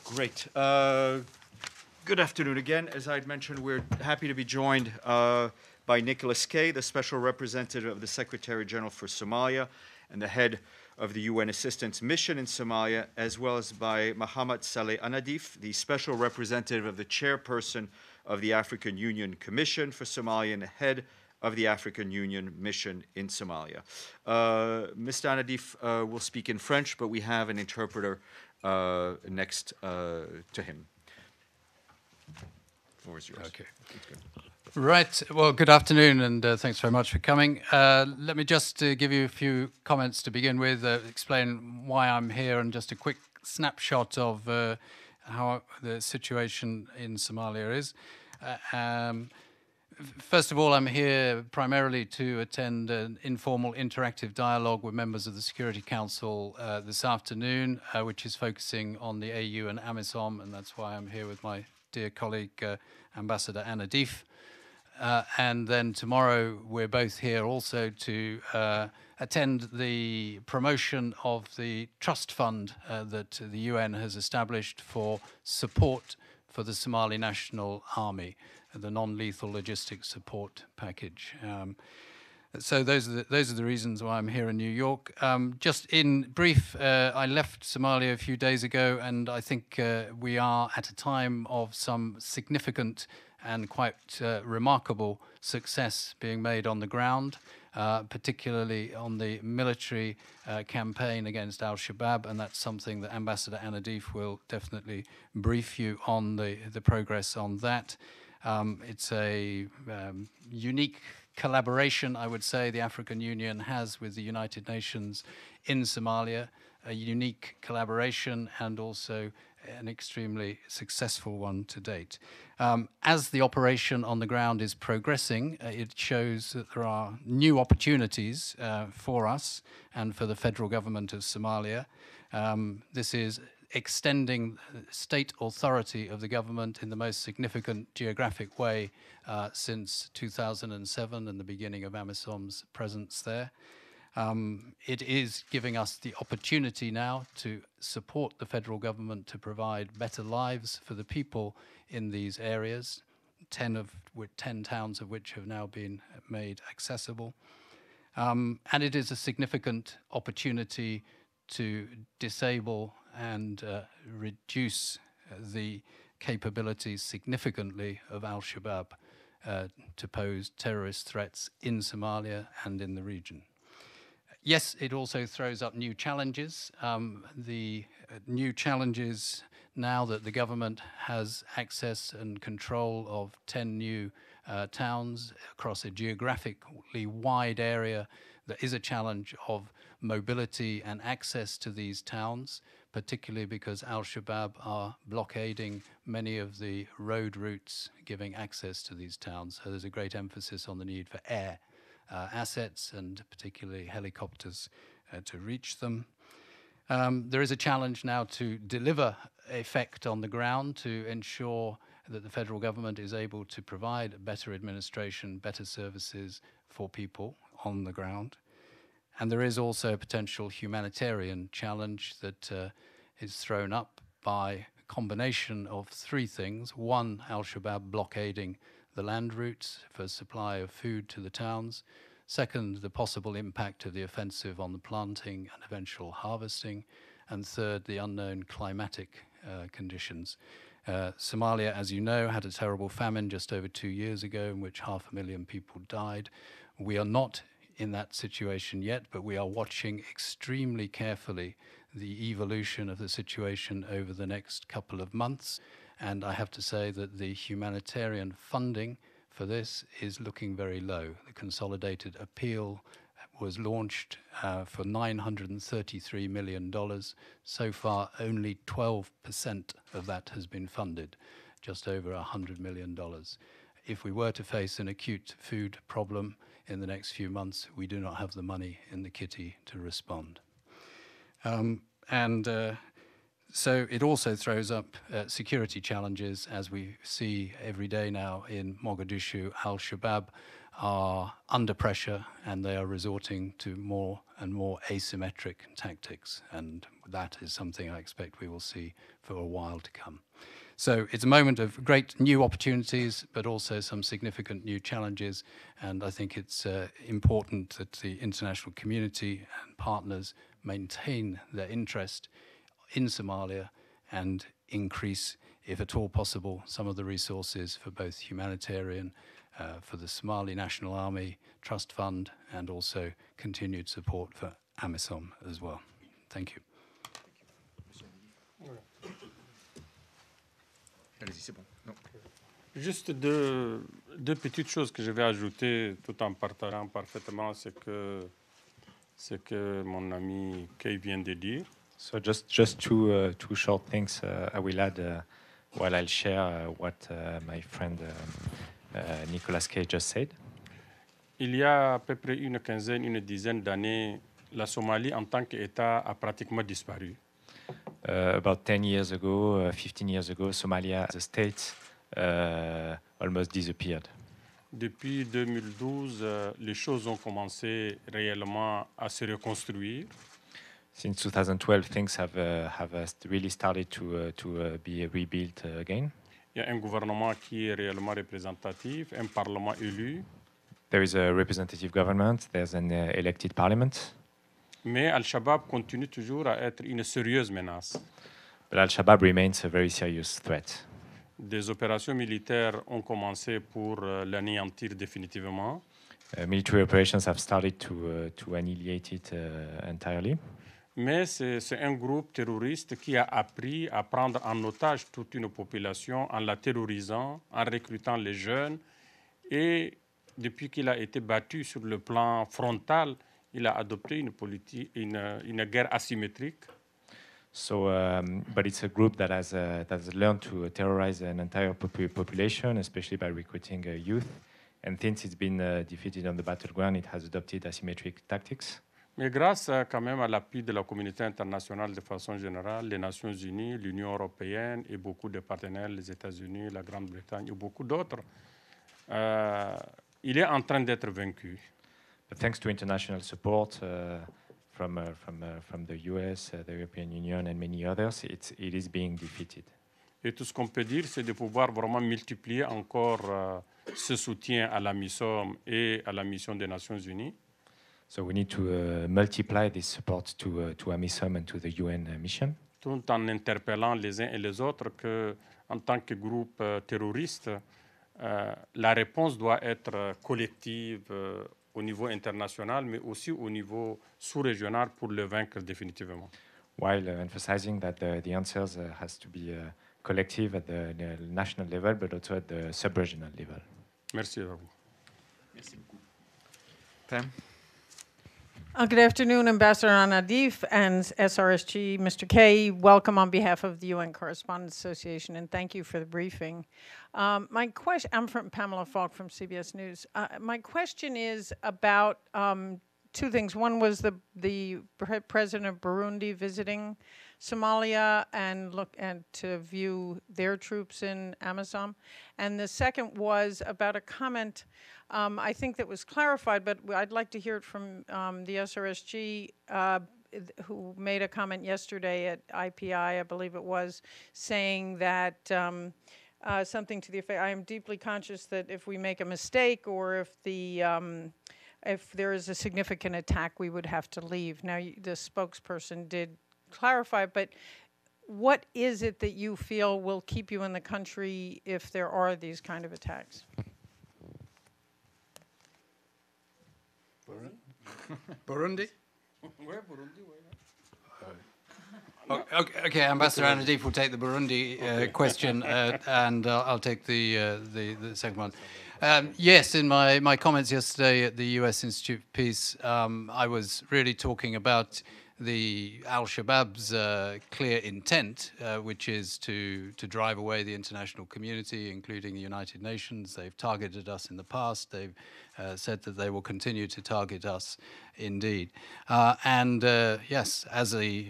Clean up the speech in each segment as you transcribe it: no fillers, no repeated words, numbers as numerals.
Great. Good afternoon again. As I'd mentioned, we're happy to be joined by Nicholas Kay, the Special Representative of the Secretary General for Somalia and the head of the UN Assistance Mission in Somalia, as well as by Mahamat Saleh Annadif, the Special Representative of the Chairperson of the African Union Commission for Somalia and the head of the African Union Mission in Somalia. Mr. Annadif will speak in French, but we have an interpreter next to him. The floor is yours. Okay. Right. Well, good afternoon, and thanks very much for coming. Let me just give you a few comments to begin with, explain why I'm here, and just a quick snapshot of how the situation in Somalia is. First of all, I'm here primarily to attend an informal interactive dialogue with members of the Security Council this afternoon, which is focusing on the AU and AMISOM, and that's why I'm here with my dear colleague, Ambassador Annadif. And then tomorrow, we're both here also to attend the promotion of the trust fund that the UN has established for support for the Somali National Army, the non-lethal logistics support package. So those are the reasons why I'm here in New York. Just in brief, I left Somalia a few days ago, and I think we are at a time of some significant and quite remarkable success being made on the ground, particularly on the military campaign against Al-Shabaab, and that's something that Ambassador Annadif will definitely brief you on the progress on that. It's a unique collaboration, I would say, the African Union has with the United Nations in Somalia, a unique collaboration and also an extremely successful one to date. As the operation on the ground is progressing, it shows that there are new opportunities for us and for the federal government of Somalia. This is extending state authority of the government in the most significant geographic way since 2007 and the beginning of AMISOM's presence there. It is giving us the opportunity now to support the federal government to provide better lives for the people in these areas, 10 towns of which have now been made accessible. And it is a significant opportunity to disable and reduce the capabilities significantly of Al-Shabaab to pose terrorist threats in Somalia and in the region. Yes, it also throws up new challenges. The new challenges now that the government has access and control of 10 new towns across a geographically wide area, there is a challenge of mobility and access to these towns, particularly because Al-Shabaab are blockading many of the road routes giving access to these towns. So there's a great emphasis on the need for air assets and particularly helicopters to reach them. There is a challenge now to deliver effect on the ground to ensure that the federal government is able to provide better administration, better services for people on the ground. And there is also a potential humanitarian challenge that is thrown up by a combination of three things. One, Al-Shabaab blockading the land routes for supply of food to the towns. Second, the possible impact of the offensive on the planting and eventual harvesting. And third, the unknown climatic conditions. Somalia, as you know, had a terrible famine just over 2 years ago in which 500,000 people died. We are not in that situation yet, but we are watching extremely carefully the evolution of the situation over the next couple of months. And I have to say that the humanitarian funding for this is looking very low. The consolidated appeal was launched for $933 million. So far, only 12% of that has been funded, just over $100 million. If we were to face an acute food problem in the next few months, we do not have the money in the kitty to respond. So it also throws up security challenges, as we see every day now in Mogadishu. Al-Shabaab are under pressure and they are resorting to more and more asymmetric tactics. And that is something I expect we will see for a while to come. So it's a moment of great new opportunities, but also some significant new challenges. And I think it's important that the international community and partners maintain their interest in Somalia and increase, if at all possible, some of the resources for both humanitarian, for the Somali National Army Trust Fund, and also continued support for AMISOM as well. Thank you. Allez-y, c'est bon. Non. Juste deux petites choses que je vais ajouter tout en partageant parfaitement ce que mon ami Kay vient de dire. So just two short things I will add while I'll share what my friend Nicolas Kay just said. Il y a à peu près une dizaine d'années, la Somalie en tant qu'État a pratiquement disparu. About 10 years ago, 15 years ago, Somalia as a state almost disappeared. Depuis 2012, les choses ont commencé réellement à se reconstruire. Since 2012, things have really started to be rebuilt again. Il y a un gouvernement qui est réellement représentatif, un parlement élu. There is a representative government, there's an elected parliament. Mais Al-Shabaab continue toujours à être une sérieuse menace. But Al-Shabaab remains a very serious threat. Des opérations militaires ont commencé pour l'anéantir définitivement. Military operations have started to annihilate it entirely. Mais c'est un groupe terroriste qui a appris à prendre en otage toute une population en la terrorisant, en recrutant les jeunes. Et depuis qu'il a été battu sur le plan frontal, il a adopté une guerre asymétrique. So, but it's a group that has learned to terrorize an entire population, especially by recruiting youth. And since it's been defeated on the battleground, it has adopted asymmetric tactics. Mais grâce quand même à l'appui de la communauté internationale de façon générale, les Nations Unies, l'Union européenne et beaucoup de partenaires, les États-Unis, la Grande-Bretagne et beaucoup d'autres, il est en train d'être vaincu. But thanks to international support from the US, the European Union, and many others, it is being defeated. Et tout ce qu'on peut dire, c'est de pouvoir vraiment multiplier encore ce soutien à l'AMISOM et à la mission des Nations Unies. So we need to multiply this support to AMISOM and to the UN mission. Tout en interpellant les uns et les autres que, en tant que groupe terroriste, la réponse doit être collective au niveau international, mais aussi au niveau sous-régional pour le vaincre définitivement. While emphasizing that the answers has to be collective at the national level, but also at the sub-regional level. Merci à vous. Merci beaucoup. Pam? Good afternoon, Ambassador Annadif and SRSG. Mr. Kay, welcome on behalf of the UN Correspondents Association, and thank you for the briefing. My question, I'm from Pamela Falk from CBS News. My question is about two things. One was the president of Burundi visiting Somalia and to view their troops in AMISOM. And the second was about a comment I think that was clarified, but I'd like to hear it from the SRSG, who made a comment yesterday at IPI, I believe it was, saying that something to the effect, I am deeply conscious that if we make a mistake or if there is a significant attack, we would have to leave. Now, the spokesperson did clarify, but what is it that you feel will keep you in the country if there are these kind of attacks? Burundi? Okay, Ambassador Annadif will take the Burundi question, and I'll take the second one. Yes, in my comments yesterday at the US Institute of Peace, I was really talking about the Al-Shabaab's clear intent, which is to drive away the international community, including the United Nations. They've targeted us in the past. They've said that they will continue to target us indeed. And yes, as a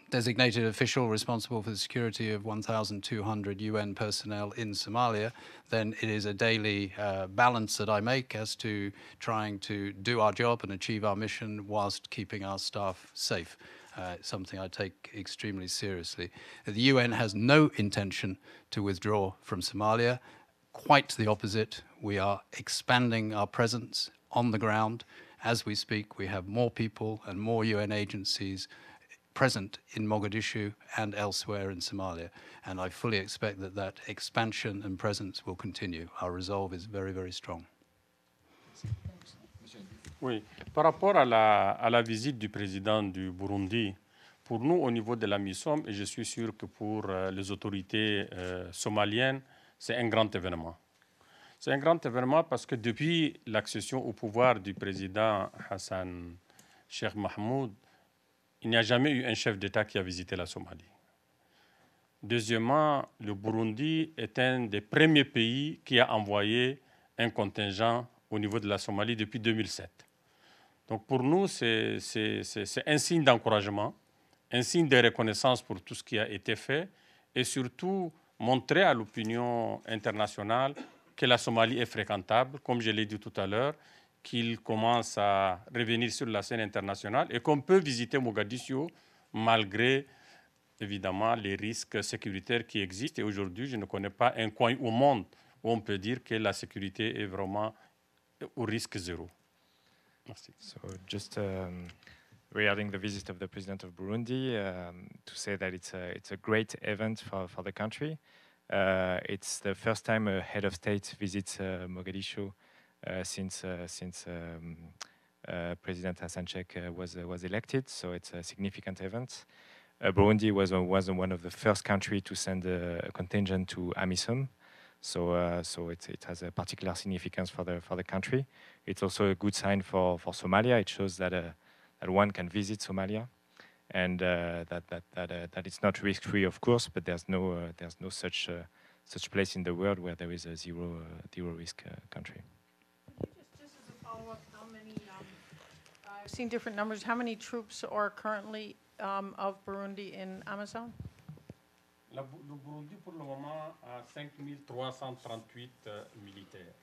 designated official responsible for the security of 1,200 UN personnel in Somalia, then it is a daily balance that I make as to trying to do our job and achieve our mission whilst keeping our staff safe. It's something I take extremely seriously. The UN has no intention to withdraw from Somalia. Quite the opposite. We are expanding our presence on the ground. As we speak, we have more people and more UN agencies present in Mogadishu and elsewhere in Somalia. And I fully expect that that expansion and presence will continue. Our resolve is very, very strong. Oui, par rapport à la visite du président du Burundi, pour nous, au niveau de la MISOM, et je suis sûr que pour les autorités somaliennes, c'est un grand événement. C'est un grand événement parce que depuis l'accession au pouvoir du président Hassan Sheikh Mahmoud, il n'y a jamais eu un chef d'État qui a visité la Somalie. Deuxièmement, le Burundi est un des premiers pays qui a envoyé un contingent au niveau de la Somalie depuis 2007. Donc pour nous, c'est un signe d'encouragement, un signe de reconnaissance pour tout ce qui a été fait et surtout montrer à l'opinion internationale que la Somalie est fréquentable, comme je l'ai dit tout à l'heure, qu'il commence à revenir sur la scène internationale et qu'on peut visiter Mogadiscio malgré, évidemment, les risques sécuritaires qui existent. Et aujourd'hui, je ne connais pas un coin au monde où on peut dire que la sécurité est vraiment au risque zéro. Merci. So just regarding the visit of the President of Burundi, to say that it's a great event for the country. It's the first time a head of state visits Mogadishu since President Hassan Sheikh was elected, so it's a significant event. Burundi was one of the first countries to send a contingent to AMISOM, so it has a particular significance for the country. It's also a good sign for Somalia. It shows that one can visit Somalia, and that it's not risk-free, of course, but there's no such place in the world where there is a zero risk country. Just as a follow-up, how many? I've seen different numbers. How many troops are currently of Burundi in AMISOM? Le Burundi, pour le moment, a 5338 militaires.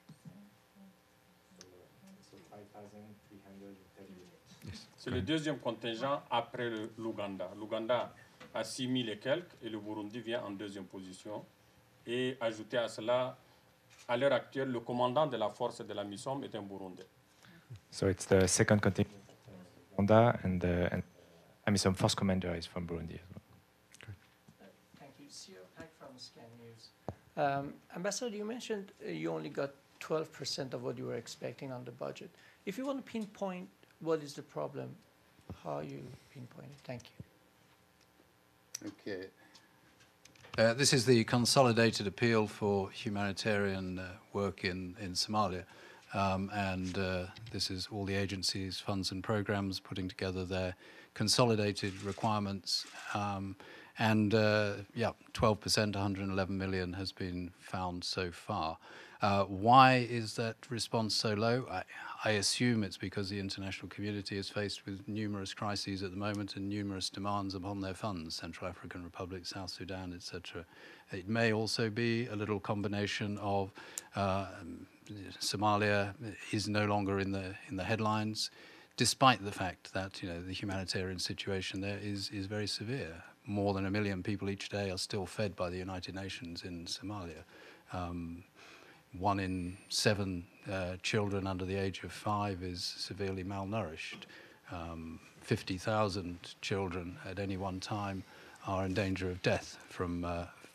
C'est le deuxième contingent après l'Ouganda. L'Ouganda a 6000 et quelques et le Burundi vient en deuxième position. Et ajouté à cela, à l'heure actuelle, le commandant de la force de la MISOM est un Burundais. So it's the second contingent from Rwanda, and AMISOM force commander is from Burundi as well. Thank you. CEO Pack from Scan News. Ambassador, you mentioned you only got 12% of what you were expecting on the budget. If you want to pinpoint what is the problem, how you pinpoint it? Thank you. Okay. This is the consolidated appeal for humanitarian work in Somalia. This is all the agencies, funds and programs putting together their consolidated requirements. 12%, 111 million has been found so far. Why is that response so low? I assume it's because the international community is faced with numerous crises at the moment and numerous demands upon their funds, Central African Republic, South Sudan, etc. It may also be a little combination of Somalia is no longer in the headlines, despite the fact that the humanitarian situation there is very severe. More than 1 million people each day are still fed by the United Nations in Somalia. 1 in 7 children under the age of 5 is severely malnourished. 50,000 children at any one time are in danger of death from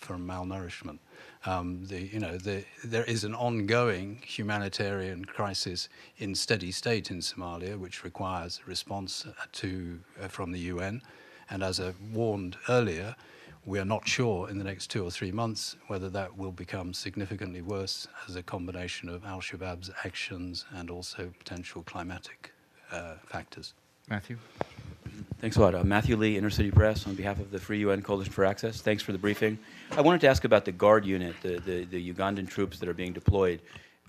malnourishment. There is an ongoing humanitarian crisis in steady state in Somalia, which requires a response from the UN. And as I warned earlier, we are not sure in the next 2 or 3 months whether that will become significantly worse as a combination of Al-Shabaab's actions and also potential climatic factors. Matthew? Thanks a lot. Matthew Lee, Inner City Press, on behalf of the Free UN Coalition for Access. Thanks for the briefing. I wanted to ask about the Guard unit, the Ugandan troops that are being deployed.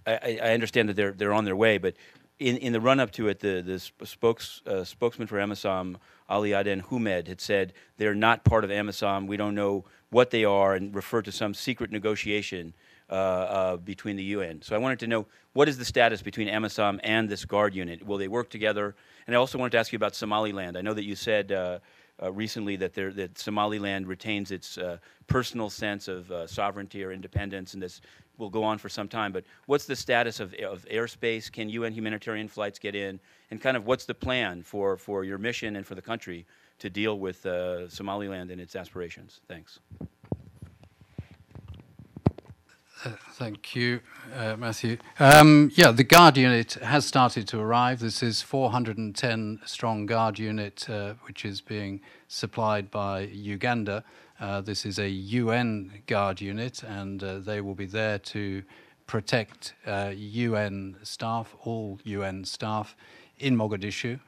I understand that they're on their way, but in the run-up to it, the spokesman for AMISOM, Ali Aden Humed, had said they're not part of AMISOM. We don't know what they are, and referred to some secret negotiation between the UN. So I wanted to know, what is the status between AMISOM and this Guard unit? Will they work together? And I also wanted to ask you about Somaliland. I know that you said recently that Somaliland retains its personal sense of sovereignty or independence, and this will go on for some time. But what's the status of airspace? Can UN humanitarian flights get in? And kind of what's the plan for your mission and for the country to deal with Somaliland and its aspirations? Thanks. Thank you, Matthew. Yeah, the Guard unit has started to arrive. This is 410 strong Guard unit, which is being supplied by Uganda. This is a UN Guard unit, and they will be there to protect UN staff, all UN staff in Mogadishu,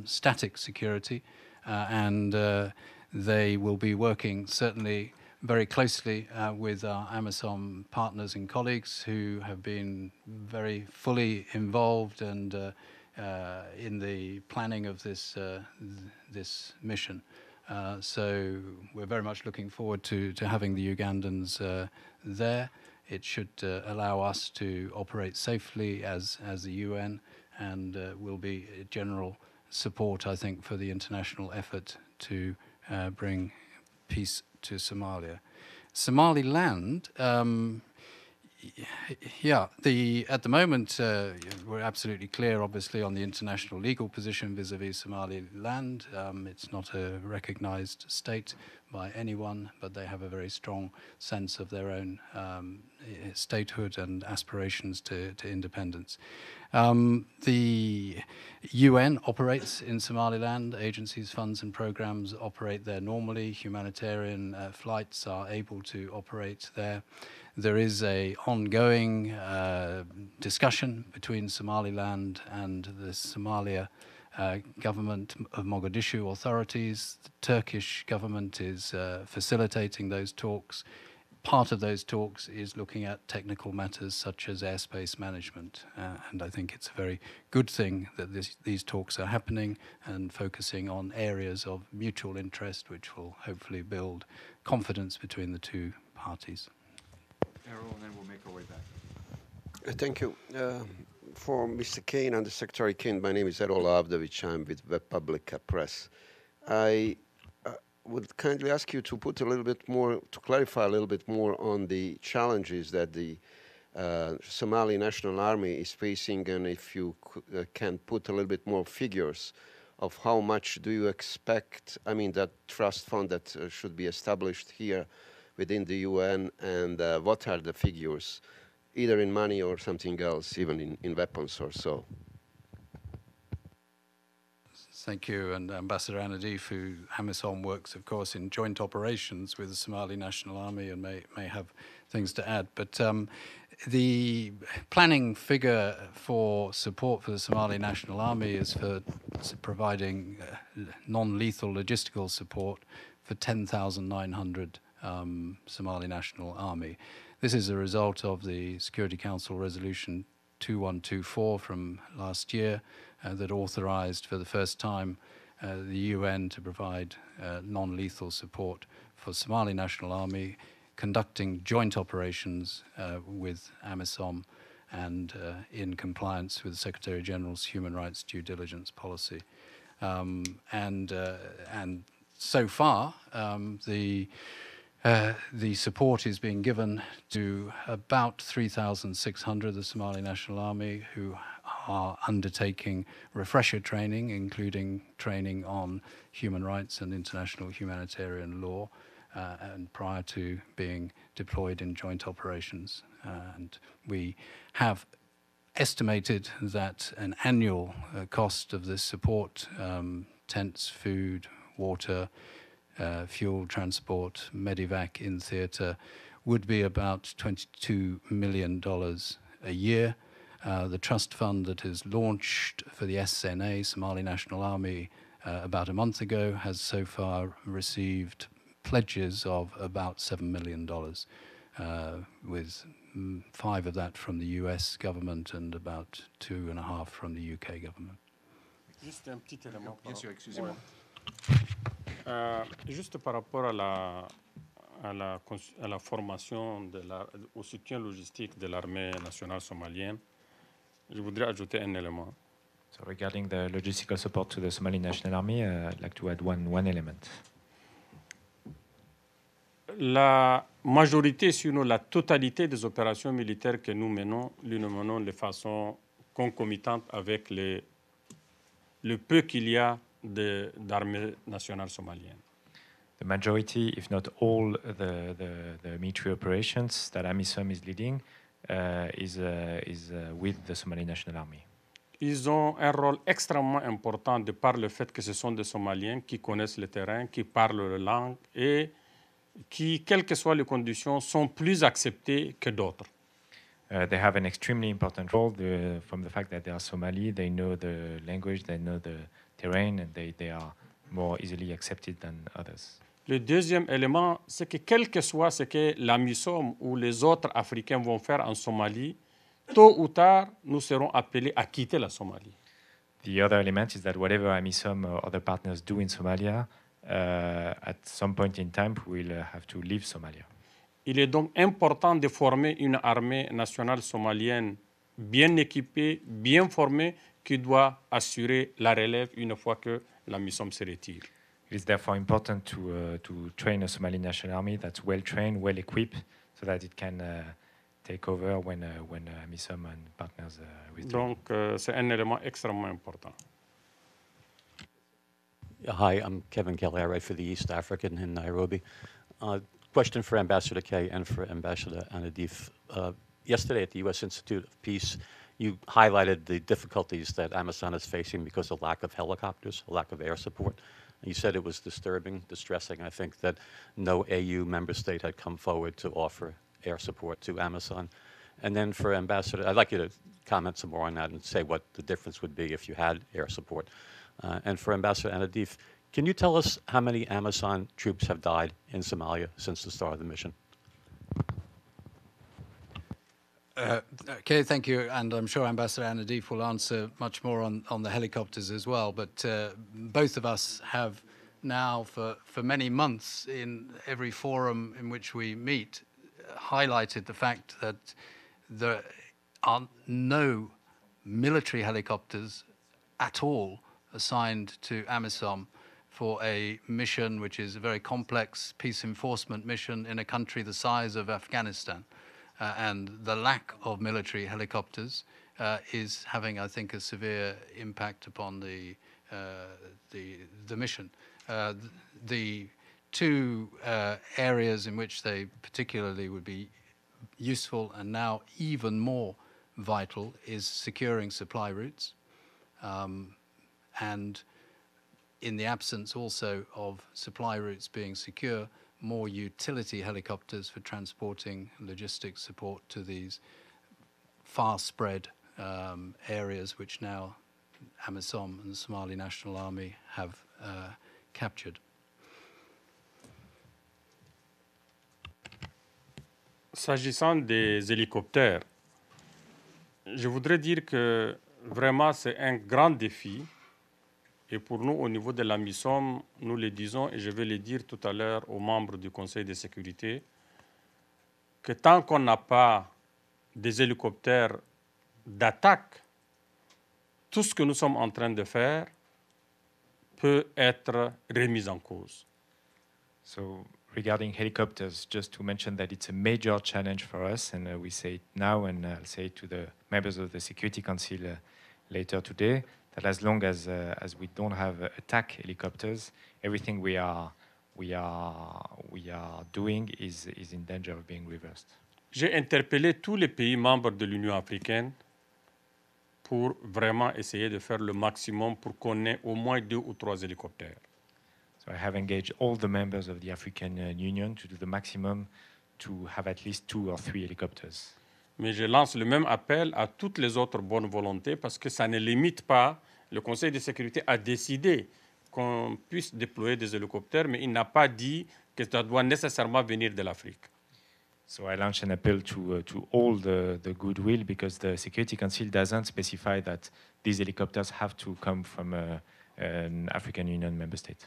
static security, and they will be working certainly very closely with our AMISOM partners and colleagues who have been very fully involved and in the planning of this mission. So we're very much looking forward to having the Ugandans there. It should allow us to operate safely as the UN, and will be general support, I think, for the international effort to bring peace to Somalia. Somaliland, yeah, at the moment, we're absolutely clear, obviously, on the international legal position vis-à-vis Somaliland. It's not a recognized state by anyone, but they have a very strong sense of their own statehood and aspirations to independence. The UN operates in Somaliland. Agencies, funds and programs operate there normally. Humanitarian flights are able to operate there. There is an ongoing discussion between Somaliland and the Somalia government of Mogadishu authorities. The Turkish government is facilitating those talks. Part of those talks is looking at technical matters such as airspace management, and I think it's a very good thing that these talks are happening and focusing on areas of mutual interest, which will hopefully build confidence between the two parties. Errol, and then we'll make our way back. Thank you. For Mr. Kane and the Secretary Kane, my name is Errol Avdovich. I'm with Web Public Press. I would kindly ask you to put a little bit more, to clarify a little bit more on the challenges that the Somali National Army is facing, and if you can put a little bit more figures of how much do you expect, I mean, that trust fund that should be established here within the UN, and what are the figures, either in money or something else, even in weapons or so? Thank you. And Ambassador Annadif, who AMISOM works, of course, in joint operations with the Somali National Army, and may have things to add. But the planning figure for support for the Somali National Army is for providing non-lethal logistical support for 10,900 Somali National Army. This is a result of the Security Council Resolution 2124 from last year that authorized for the first time the UN to provide non-lethal support for Somali National Army, conducting joint operations with AMISOM and in compliance with the Secretary General's human rights due diligence policy. And so far, the support is being given to about 3,600 of the Somali National Army who are undertaking refresher training, including training on human rights and international humanitarian law, and prior to being deployed in joint operations. And we have estimated that an annual cost of this support, tents, food, water, fuel, transport, medevac in theatre, would be about $22 million a year. The trust fund that is launched for the SNA, Somali National Army, about a month ago, has so far received pledges of about $7 million. with 5 of that from the US government and about 2.5 from the UK government. Juste un petit élément. Bien sûr, excusez-moi. Juste par rapport à la formation, au soutien logistique de l'armée nationale somalienne, je voudrais ajouter un élément. So regarding the logistical support to the Somali National Army, I'd like to add one element. La majorité, sinon la totalité des opérations militaires que nous menons de façon concomitante avec le peu qu'il y a d'armée nationale somalienne. The majority, if not all, the military operations that AMISOM is leading is with the Somali National Army. Ils ont un rôle extrêmement important de par le fait que ce sont des Somaliens qui connaissent le terrain, qui parlent la langue et qui, quelles que soient les conditions, sont plus acceptés que d'autres. They have an extremely important role from the fact that they are Somali, they know the language, they know the terrain, and they are more easily accepted than others. Le deuxième élément, c'est que quel que soit ce que l'AMISOM ou les autres Africains vont faire en Somalie, tôt ou tard, nous serons appelés à quitter la Somalie. The other element is that whatever AMISOM or other partners do in Somalia, at some point in time, we will have to leave Somalia. Il est donc important de former une armée nationale somalienne bien équipée, bien formée, qui doit assurer la relève une fois que l'AMISOM se retire. It is therefore important to train a Somali National Army that's well trained, well equipped, so that it can take over when AMISOM and partners withdraw. Donc, c'est un élément extrêmement important. Hi, I'm Kevin Kelly. I write for the East African in Nairobi. Question for Ambassador Kay and for Ambassador Annadif. Yesterday at the U.S. Institute of Peace, you highlighted the difficulties that AMISOM is facing because of lack of helicopters, lack of air support. You said it was disturbing, distressing, I think, that no AU member state had come forward to offer air support to AMISOM. And then for Ambassador, I'd like you to comment some more on that and say what the difference would be if you had air support. And for Ambassador Annadif, can you tell us how many AMISOM troops have died in Somalia since the start of the mission? Okay, thank you. And I'm sure Ambassador Annadif will answer much more on the helicopters as well. But both of us have now, for many months, in every forum in which we meet, highlighted the fact that there are no military helicopters at all assigned to AMISOM for a mission which is a very complex peace enforcement mission in a country the size of Afghanistan. And the lack of military helicopters is having, I think, a severe impact upon the mission. The two areas in which they particularly would be useful and now even more vital is securing supply routes, and in the absence also of supply routes being secure, more utility helicopters for transporting logistics support to these far-spread areas which now AMISOM and the Somali National Army have captured. S'agissant des hélicoptères, je voudrais dire que vraiment c'est un grand défi. Et pour nous, au niveau de l'AMISOM, nous le disons, et je vais le dire tout à l'heure aux membres du Conseil de sécurité, que tant qu'on n'a pas des hélicoptères d'attaque, tout ce que nous sommes en train de faire peut être remis en cause. So regarding helicopters, just to mention that it's a major challenge for us, and we say it now, and I'll say it to the members of the Security Council later today, that as long as we don't have attack helicopters, everything we are doing is in danger of being reversed. J'ai interpellé tous les pays membres de l'Union africaine pour vraiment essayer de faire le maximum pour qu'on ait au moins 2 ou 3 hélicoptères. So I have engaged all the members of the African Union to do the maximum to have at least 2 or 3 helicopters. Mais je lance le même appel à toutes les autres bonnes volontés parce que ça ne limite pas. Le Conseil de sécurité a décidé qu'on puisse déployer des hélicoptères, mais il n'a pas dit que ça doit nécessairement venir de l'Afrique. So I launched an appeal to all the goodwill, because the Security Council doesn't specify that these helicopters have to come from an African Union member state.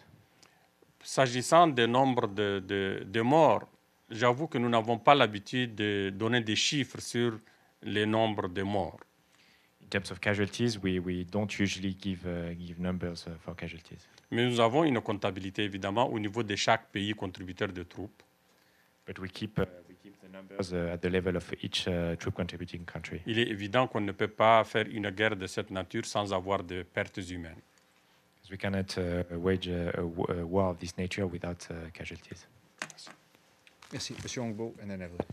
S'agissant des nombres de morts, j'avoue que nous n'avons pas l'habitude de donner des chiffres sur les nombres de morts. In terms of casualties, we don't usually give numbers for casualties. Mais nous avons une comptabilité, évidemment, au niveau de chaque pays contributeur de troupes. But we keep the numbers at the level of each troop contributing country. Il est évident qu'on ne peut pas faire une guerre de cette nature sans avoir de pertes humaines. We cannot wage a war of this nature without casualties. Merci. Monsieur Ongbo, and then Evelyn.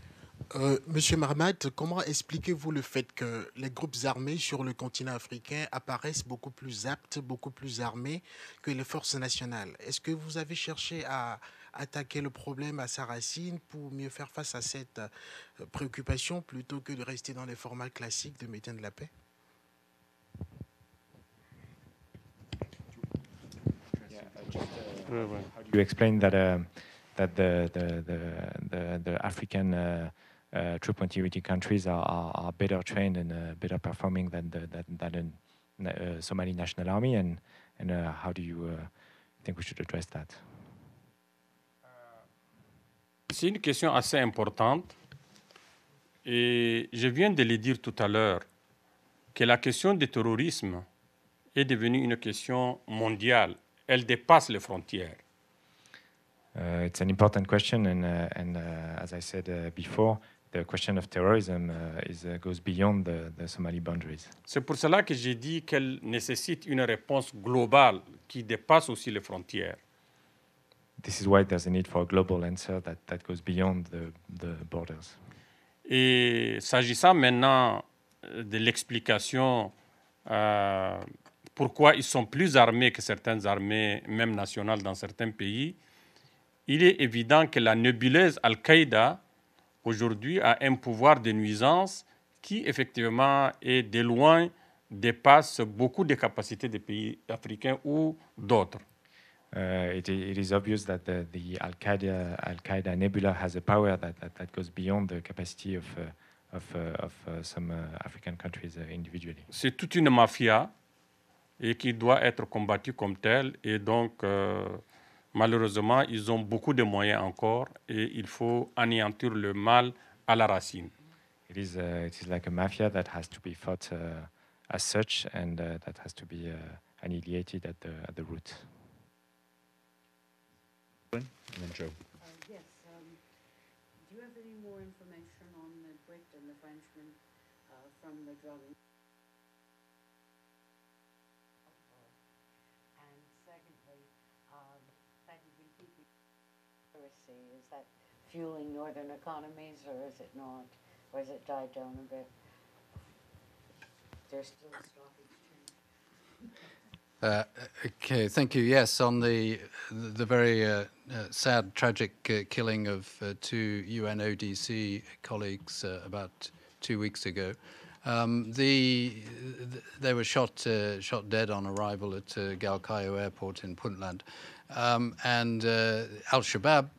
Monsieur Mahamat, comment expliquez-vous le fait que les groupes armés sur le continent africain apparaissent beaucoup plus aptes, beaucoup plus armés que les forces nationales? Est-ce que vous avez cherché à attaquer le problème à sa racine pour mieux faire face à cette préoccupation plutôt que de rester dans les formats classiques de maintien de la paix? How do you explain that the African troop contributing countries are better trained and better performing than the Somali National Army, and how do you think we should address that? C'est une question assez importante, et je viens de le dire tout à l'heure, que la question du terrorisme est devenue une question mondiale. Elle dépasse les frontières. It's an important question, and as I said before, the question of terrorism goes beyond the Somali boundaries. C'est pour cela que j'ai dit qu'elle nécessite une réponse globale qui dépasse aussi les frontières. This is why there's a need for a global answer that goes beyond the borders. Et s'agissant maintenant de l'explication pourquoi ils sont plus armés que certaines armées, même nationales dans certains pays, il est évident que la nébuleuse Al-Qaïda, aujourd'hui, a un pouvoir de nuisance qui, effectivement, et de loin, dépasse beaucoup de capacités des pays africains ou d'autres. It is obvious that the Al-Qaeda nebula has a power that goes beyond the capacity of some African countries individually. C'est toute une mafia et qui doit être combattue comme telle, et donc malheureusement ils ont beaucoup de moyens encore, et il faut anéantir le mal à la racine. It is like a mafia that has to be fought as such, and that has to be annihilated at the root. And then Joe. Yes. Do you have any more information on the Brit and the Frenchman from the drug? And secondly, that you've been keeping piracy, is that fueling northern economies, or is it not? Or has it died down a bit? There's still a stock exchange. Okay, thank you. Yes, on the very sad, tragic killing of two UNODC colleagues about 2 weeks ago, they were shot dead on arrival at Galkayo Airport in Puntland, and Al-Shabaab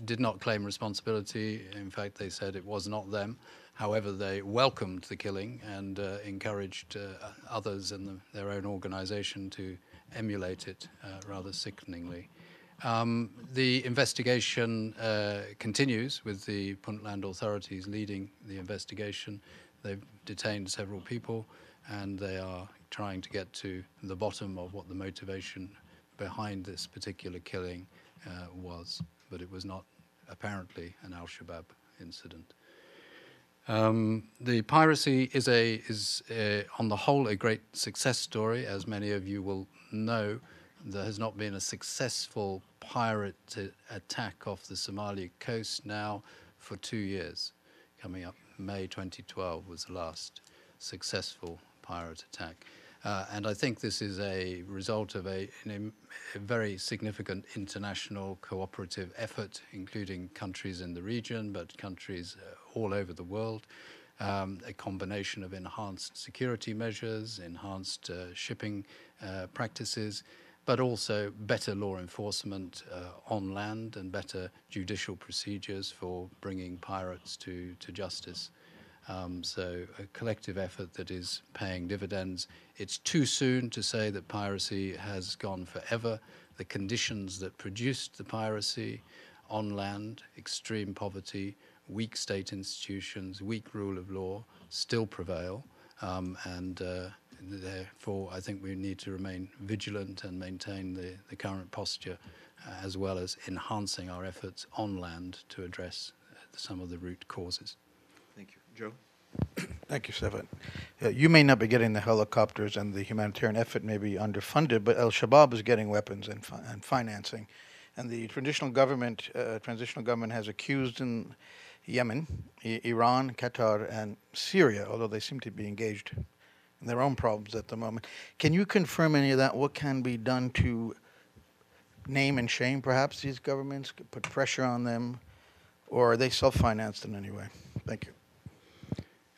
did not claim responsibility. In fact, they said it was not them. However, they welcomed the killing and encouraged others in their own organization to emulate it rather sickeningly. The investigation continues with the Puntland authorities leading the investigation. They've detained several people, and they are trying to get to the bottom of what the motivation behind this particular killing was. But it was not apparently an Al-Shabaab incident. The piracy is on the whole a great success story. As many of you will know, there has not been a successful pirate attack off the Somali coast now for 2 years. Coming up, May 2012 was the last successful pirate attack. And I think this is a result of a very significant international cooperative effort, including countries in the region, but countries all over the world. A combination of enhanced security measures, enhanced shipping practices, but also better law enforcement on land and better judicial procedures for bringing pirates to justice. So a collective effort that is paying dividends. It's too soon to say that piracy has gone forever. The conditions that produced the piracy on land, extreme poverty, weak state institutions, weak rule of law, still prevail. And therefore, I think we need to remain vigilant and maintain the current posture, as well as enhancing our efforts on land to address some of the root causes. Thank you. Joe? Thank you, Stefan. You may not be getting the helicopters, and the humanitarian effort may be underfunded, but Al-Shabaab is getting weapons and financing. And the transitional government has accused in Yemen, Iran, Qatar, and Syria, although they seem to be engaged in their own problems at the moment. Can you confirm any of that? What can be done to name and shame, perhaps, these governments, put pressure on them, or are they self-financed in any way? Thank you.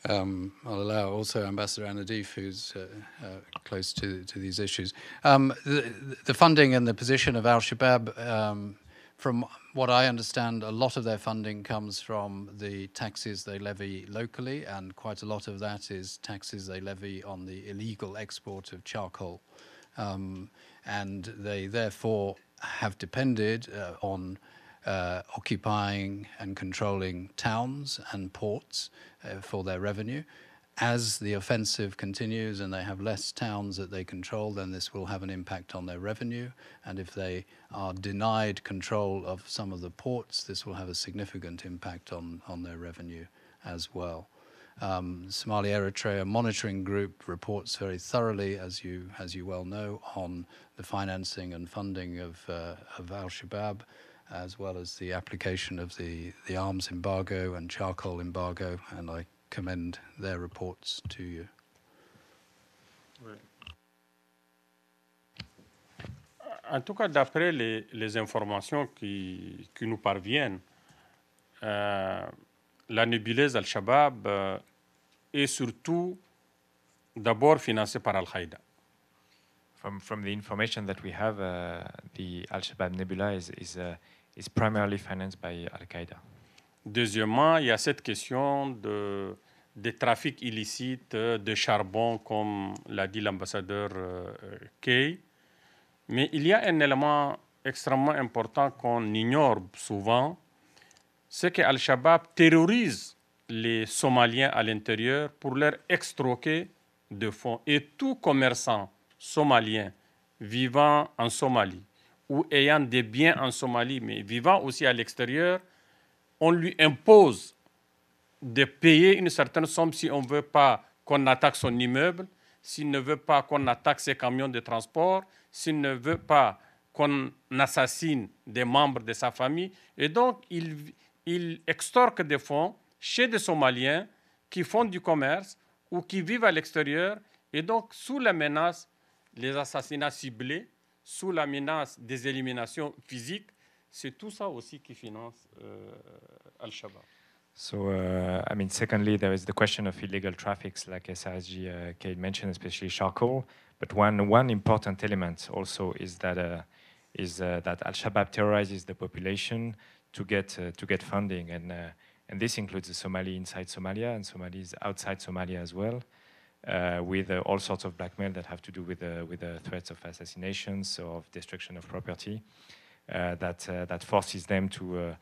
I'll allow also Ambassador Annadif, who's close to these issues. The funding and the position of Al-Shabaab, from what I understand, a lot of their funding comes from the taxes they levy locally, and quite a lot of that is taxes they levy on the illegal export of charcoal. And they therefore have depended on occupying and controlling towns and ports for their revenue. As the offensive continues and they have less towns that they control, then this will have an impact on their revenue. And if they are denied control of some of the ports, this will have a significant impact on their revenue as well. Somalia Eritrea Monitoring Group reports very thoroughly, as you well know, on the financing and funding of Al-Shabaab, as well as the application of the arms embargo and charcoal embargo, and I commend their reports to you. En tout cas, d'après les informations qui nous parviennent, la nébuleuse Al-Shabaab est surtout d'abord financée par Al-Qaïda. From the information that we have, the Al-Shabaab nebula is primarily financed by Al-Qaïda. Deuxièmement, il y a cette question des trafics illicites de charbon, comme l'a dit l'ambassadeur Kay. Mais il y a un élément extrêmement important qu'on ignore souvent, c'est que Al-Shabaab terrorise les Somaliens à l'intérieur pour leur extorquer de fonds. Et tout commerçant somalien vivant en Somalie ou ayant des biens en Somalie, mais vivant aussi à l'extérieur, on lui impose de payer une certaine somme si on ne veut pas qu'on attaque son immeuble, s'il ne veut pas qu'on attaque ses camions de transport, s'il ne veut pas qu'on assassine des membres de sa famille. Et donc, il extorque des fonds chez des Somaliens qui font du commerce ou qui vivent à l'extérieur. Et donc, sous la menace, les assassinats ciblés, sous la menace des éliminations physiques, c'est tout ça aussi qui finance Al-Shabaab. So, I mean, secondly, there is the question of illegal traffics, like SRCC Kate mentioned, especially charcoal. But one important element also is that Al-Shabaab terrorizes the population to get funding, and this includes the Somali inside Somalia and Somalis outside Somalia as well, with all sorts of blackmail that have to do with the threats of assassinations or of destruction of property, that forces them to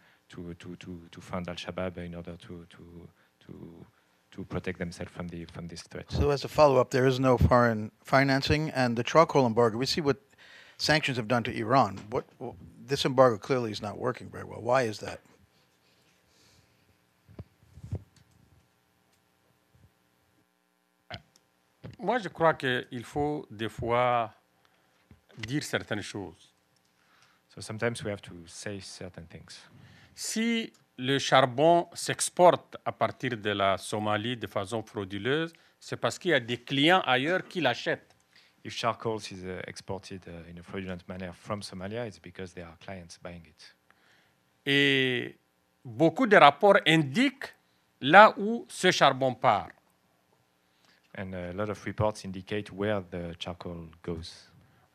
fund Al-Shabaab in order to protect themselves from this threat. So as a follow-up, there is no foreign financing, and the charcoal embargo, we see what sanctions have done to Iran. This embargo clearly is not working very well. Why is that? Moi, je crois qu'il faut des fois dire certaines choses. So sometimes we have to say certain things. Si le charbon s'exporte à partir de la Somalie de façon frauduleuse, c'est parce qu'il y a des clients ailleurs qui l'achètent. If charcoal is exported in a fraudulent manner from Somalia, it's because there are clients buying it. Et beaucoup de rapports indiquent là où ce charbon part. And a lot of reports indicate where the charcoal goes.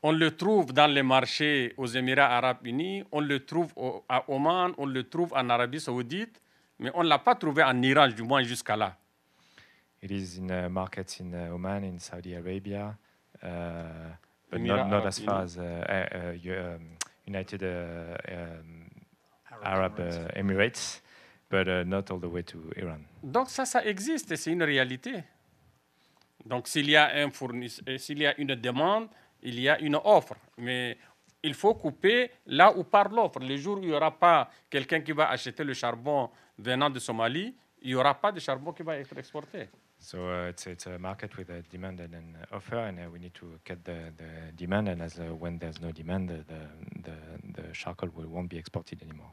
On le trouve dans les marchés aux Émirats arabes unis, on le trouve à Oman, on le trouve en Arabie saoudite, mais on ne l'a pas trouvé en Iran, du moins jusqu'à là. It is in markets in Oman, in Saudi Arabia, but Emirates not Arab as far Unis. as United Arab Emirates, but not all the way to Iran. Donc ça existe et c'est une réalité. Donc s'il y a s'il y a une demande, il y a une offre. Mais il faut couper là où part l'offre. Le jour où il n'y aura pas quelqu'un qui va acheter le charbon venant de Somalie, il n'y aura pas de charbon qui va être exporté. So it's a market with a demand and an offer, and we need to cut the demand. And when there's no demand, the charcoal won't be exported anymore.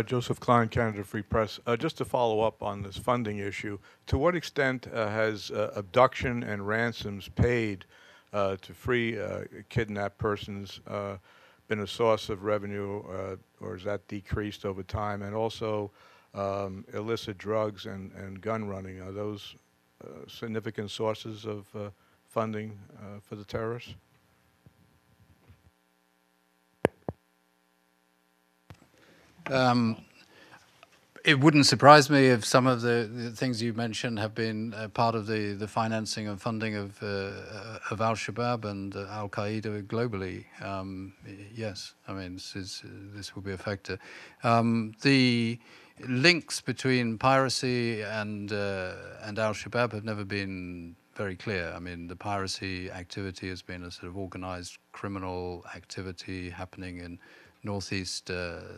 Joseph Klein, Canada Free Press. Just to follow up on this funding issue, to what extent has abduction and ransoms paid to free kidnapped persons been a source of revenue, or has that decreased over time? And also illicit drugs and gun running, are those significant sources of funding for the terrorists? It wouldn't surprise me if some of the things you mentioned have been part of the financing and funding of Al-Shabaab and Al-Qaeda globally. Yes, I mean, this will be a factor. The links between piracy and Al-Shabaab have never been very clear. I mean, the piracy activity has been a sort of organized criminal activity happening in northeast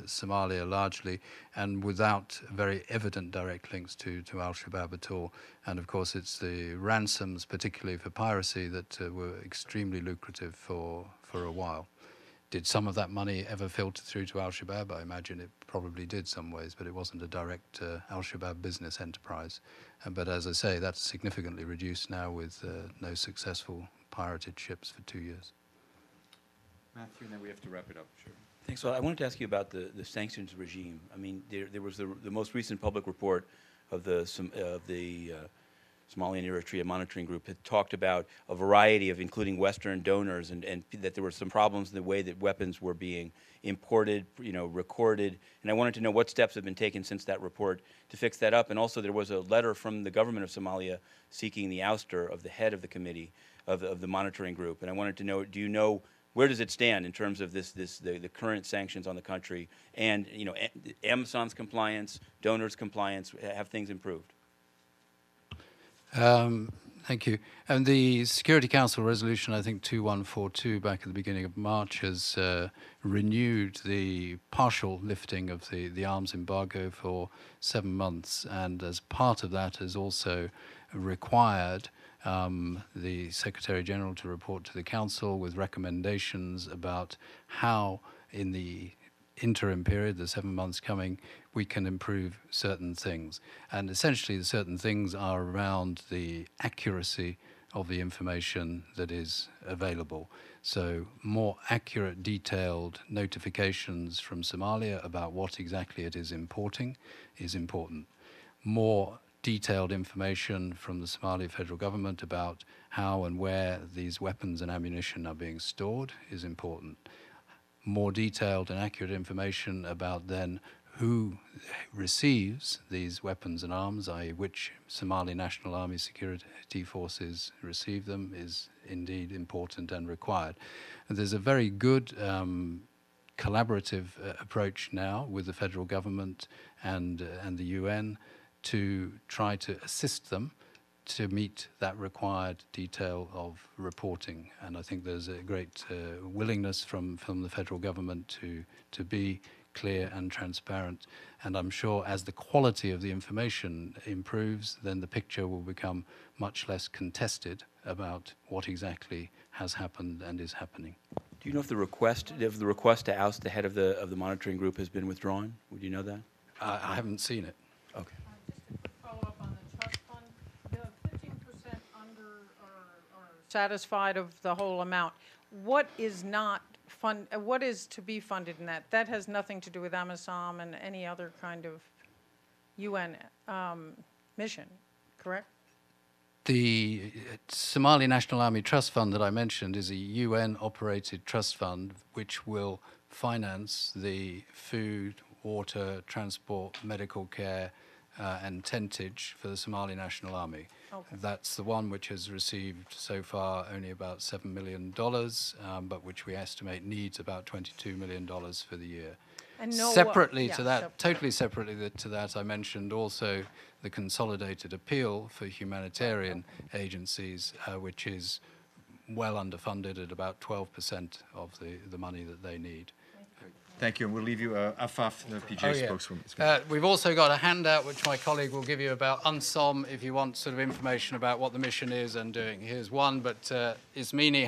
Somalia largely, and without very evident direct links to Al-Shabaab at all. And of course it's the ransoms, particularly for piracy, that were extremely lucrative for a while. Did some of that money ever filter through to Al-Shabaab? I imagine it probably did some ways, but it wasn't a direct Al-Shabaab business enterprise. But as I say, that's significantly reduced now with no successful pirated ships for 2 years. Matthew, and then we have to wrap it up. Sure. Thanks. So I wanted to ask you about the sanctions regime. I mean, there was the most recent public report of the Somalian Eritrea Monitoring Group had talked about a variety of, including Western donors, and that there were some problems in the way that weapons were being imported, recorded. And I wanted to know what steps have been taken since that report to fix that up. And also there was a letter from the government of Somalia seeking the ouster of the head of the committee of the monitoring group. And I wanted to know, do you know, where does it stand in terms of the current sanctions on the country and AMISOM's compliance, donors' compliance? Have things improved? Thank you. And the Security Council resolution, I think 2142, back at the beginning of March, has renewed the partial lifting of the arms embargo for 7 months, and as part of that has also required the Secretary General to report to the Council with recommendations about how, in the interim period, the 7 months coming, we can improve certain things. And essentially the certain things are around the accuracy of the information that is available. So more accurate, detailed notifications from Somalia about what exactly it is importing is important. More detailed information from the Somali federal government about how and where these weapons and ammunition are being stored is important. More detailed and accurate information about then who receives these weapons and arms, i.e. which Somali National Army security forces receive them, is indeed important and required. And there's a very good collaborative approach now with the federal government and the UN to try to assist them to meet that required detail of reporting. And I think there's a great willingness from the federal government to be clear and transparent. And I'm sure as the quality of the information improves, then the picture will become much less contested about what exactly has happened and is happening. Do you know if the request to oust the head of the monitoring group has been withdrawn? Would you know that? I haven't seen it. Okay. Follow-up on the trust fund, the 15% under or satisfied of the whole amount. What is not what is to be funded in that? That has nothing to do with AMISOM and any other kind of UN mission, correct? The Somali National Army Trust Fund that I mentioned is a UN-operated trust fund which will finance the food, water, transport, medical care, and tentage for the Somali National Army. Okay. That's the one which has received so far only about $7 million, but which we estimate needs about $22 million for the year. And no, separately yeah, to that, totally separately to that, I mentioned also the consolidated appeal for humanitarian agencies, which is well underfunded at about 12% of the money that they need. Thank you, and we'll leave you Afaf, the PGA spokeswoman. We've also got a handout which my colleague will give you about UNSOM if you want sort of information about what the mission is and doing. Here's one, but Ismini